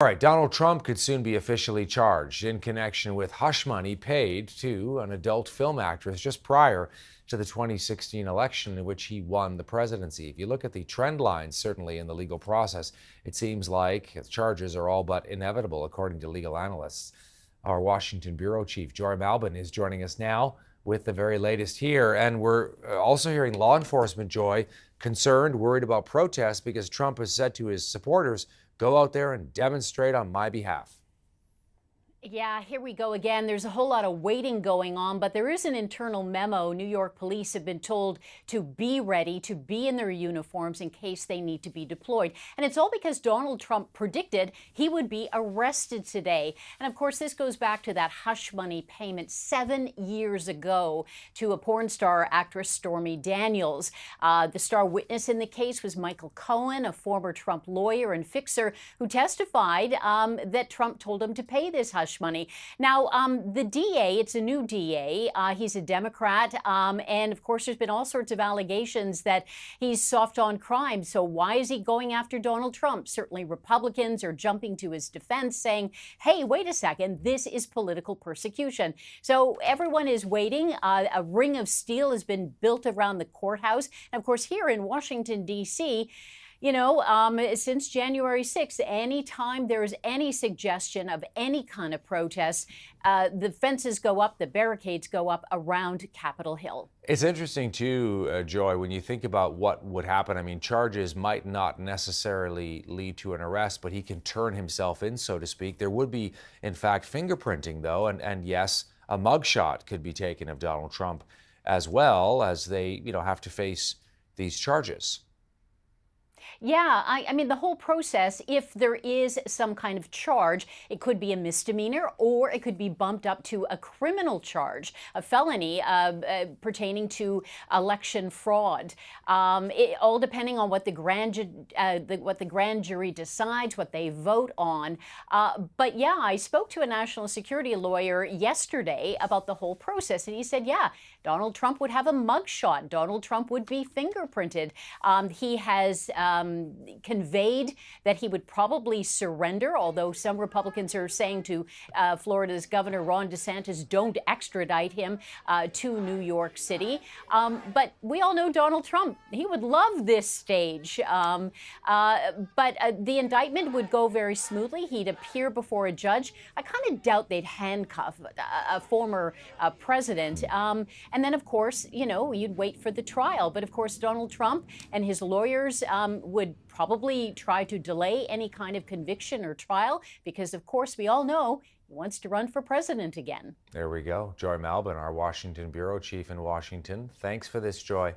All right, Donald Trump could soon be officially charged in connection with hush money paid to an adult film actress just prior to the 2016 election in which he won the presidency. If you look at the trend lines, certainly in the legal process, it seems like charges are all but inevitable, according to legal analysts. Our Washington bureau chief, Joy Malbon, is joining us now with the very latest here. And we're also hearing law enforcement, Joy, concerned, worried about protests because Trump has said to his supporters, go out there and demonstrate on my behalf. Yeah, here we go again. There's a whole lot of waiting going on, but there is an internal memo. New York police have been told to be ready, to be in their uniforms in case they need to be deployed. And it's all because Donald Trump predicted he would be arrested today. And of course, this goes back to that hush money payment 7 years ago to a porn star actress Stormy Daniels. The star witness in the case was Michael Cohen, a former Trump lawyer and fixer who testified that Trump told him to pay this hush money. Now, the DA, it's a new DA. He's a Democrat. And of course, there's been all sorts of allegations that he's soft on crime. So why is he going after Donald Trump? Certainly Republicans are jumping to his defense saying, hey, wait a second, this is political persecution. So everyone is waiting. A ring of steel has been built around the courthouse. And of course, here in Washington, D.C., since January 6th, anytime there is any suggestion of any kind of protest, the fences go up, the barricades go up around Capitol Hill. It's interesting, too, Joy, when you think about what would happen. I mean, charges might not necessarily lead to an arrest, but he can turn himself in, so to speak. There would be, in fact, fingerprinting, though, and yes, a mugshot could be taken of Donald Trump as well as they, have to face these charges. Yeah, I mean, the whole process, if there is some kind of charge, it could be a misdemeanor or it could be bumped up to a criminal charge, a felony pertaining to election fraud. All depending on what the grand jury decides, what they vote on. But yeah, I spoke to a national security lawyer yesterday about the whole process, and he said, yeah, Donald Trump would have a mugshot. Donald Trump would be fingerprinted. He has conveyed that he would probably surrender, although some Republicans are saying to Florida's Governor Ron DeSantis, don't extradite him to New York City. But we all know Donald Trump. He would love this stage. But the indictment would go very smoothly. He'd appear before a judge. I kind of doubt they'd handcuff a former president. And then, of course, you'd wait for the trial. But of course, Donald Trump and his lawyers would probably try to delay any kind of conviction or trial because, of course, we all know he wants to run for president again. There we go. Joy Malbon, our Washington bureau chief in Washington. Thanks for this, Joy.